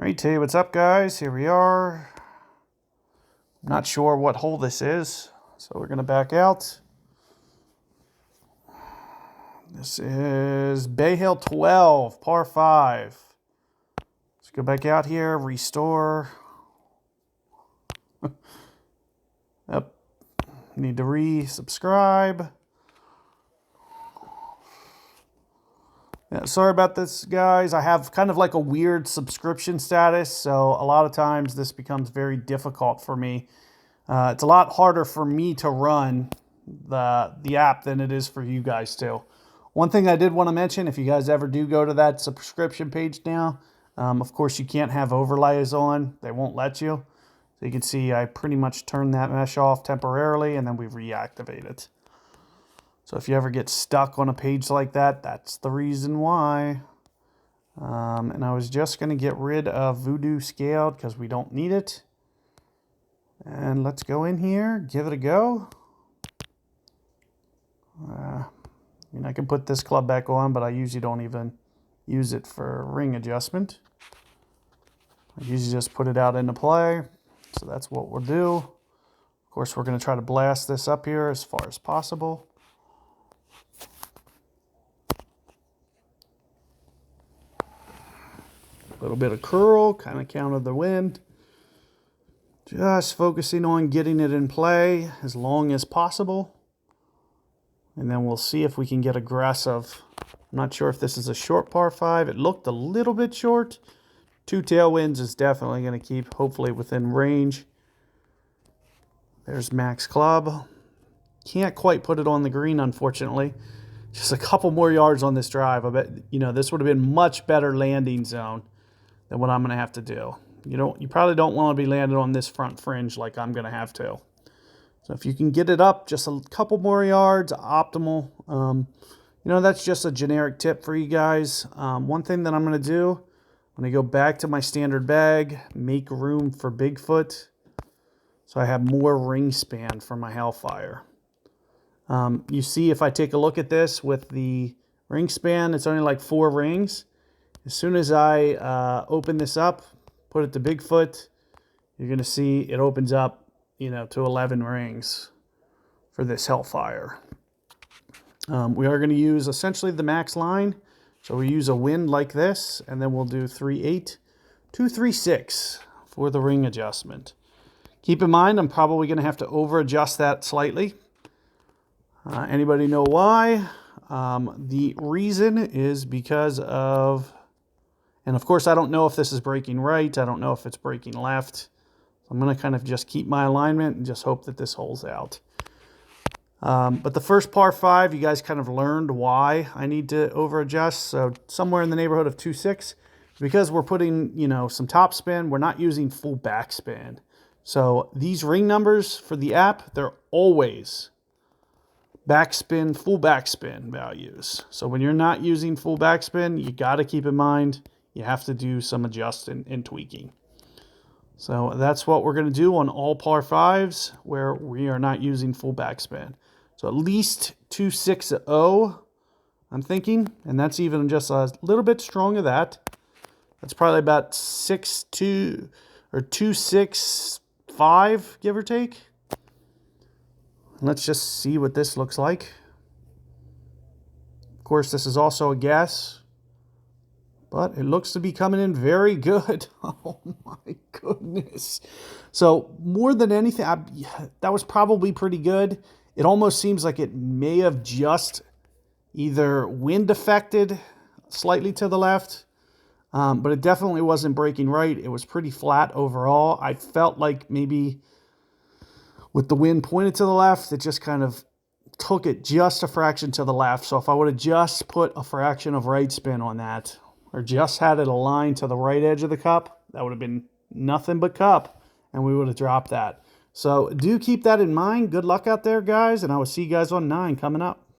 Alright, hey, what's up guys? Here we are. I'm not sure what hole this is, so we're going to back out. This is Bay Hill 12, par 5. Let's go back out here, restore. Yep. Need to resubscribe. Yeah, sorry about this, guys. I have kind of like a weird subscription status, so a lot of times this becomes very difficult for me. It's a lot harder for me to run the app than it is for you guys to. One thing I did want to mention, if you guys ever do go to that subscription page now, of course you can't have overlays on. They won't let you. So you can see I pretty much turned that mesh off temporarily, and then we reactivate it. So if you ever get stuck on a page like that, that's the reason why. And I was just going to get rid of Voodoo Scaled because we don't need it. And let's go in here, give it a go. I mean, I can put this club back on, but I usually don't even use it for ring adjustment. I usually just put it out into play. So that's what we'll do. Of course, we're going to try to blast this up here as far as possible. A little bit of curl, kind of counter the wind. Just focusing on getting it in play as long as possible. And then we'll see if we can get aggressive. I'm not sure if this is a short par 5. It looked a little bit short. 2 tailwinds is definitely going to keep, hopefully, within range. There's Max Club. Can't quite put it on the green, unfortunately. Just a couple more yards on this drive. I bet, this would have been much better landing zone than what I'm going to have to do. You probably don't want to be landed on this front fringe like I'm going to have to. So if you can get it up just a couple more yards, optimal. That's just a generic tip for you guys. One thing that I'm going to do, I'm going to go back to my standard bag, make room for Bigfoot, so I have more ring span for my Hellfire. You see, if I take a look at this with the ring span, it's only like 4 rings. As soon as I open this up, put it to Bigfoot, you're going to see it opens up, to 11 rings for this Hellfire. We are going to use essentially the max line. So we use a wind like this, and then we'll do 3/8, 2/3/6 for the ring adjustment. Keep in mind, I'm probably going to have to over adjust that slightly. Anybody know why? The reason is because of... And of course, I don't know if this is breaking right. I don't know if it's breaking left. I'm going to kind of just keep my alignment and just hope that this holds out. But the first par 5, you guys kind of learned why I need to over adjust. So somewhere in the neighborhood of 2/6. Because we're putting, some top spin, we're not using full backspin. So these ring numbers for the app, they're always backspin, full backspin values. So when you're not using full backspin, you got to keep in mind you have to do some adjusting and tweaking. So that's what we're going to do on all par 5s where we are not using full backspin. So at least 2.60, I'm thinking, and that's even just a little bit strong of that. That's probably about 6.2 or 2.65, give or take. Let's just see what this looks like. Of course, this is also a guess. But it looks to be coming in very good. Oh my goodness. So more than anything, that was probably pretty good. It almost seems like it may have just either wind affected slightly to the left. But it definitely wasn't breaking right. It was pretty flat overall. I felt like maybe with the wind pointed to the left, it just kind of took it just a fraction to the left. So if I would have just put a fraction of right spin on that, or just had it aligned to the right edge of the cup, that would have been nothing but cup, and we would have dropped that. So do keep that in mind. Good luck out there, guys, and I will see you guys on 9 coming up.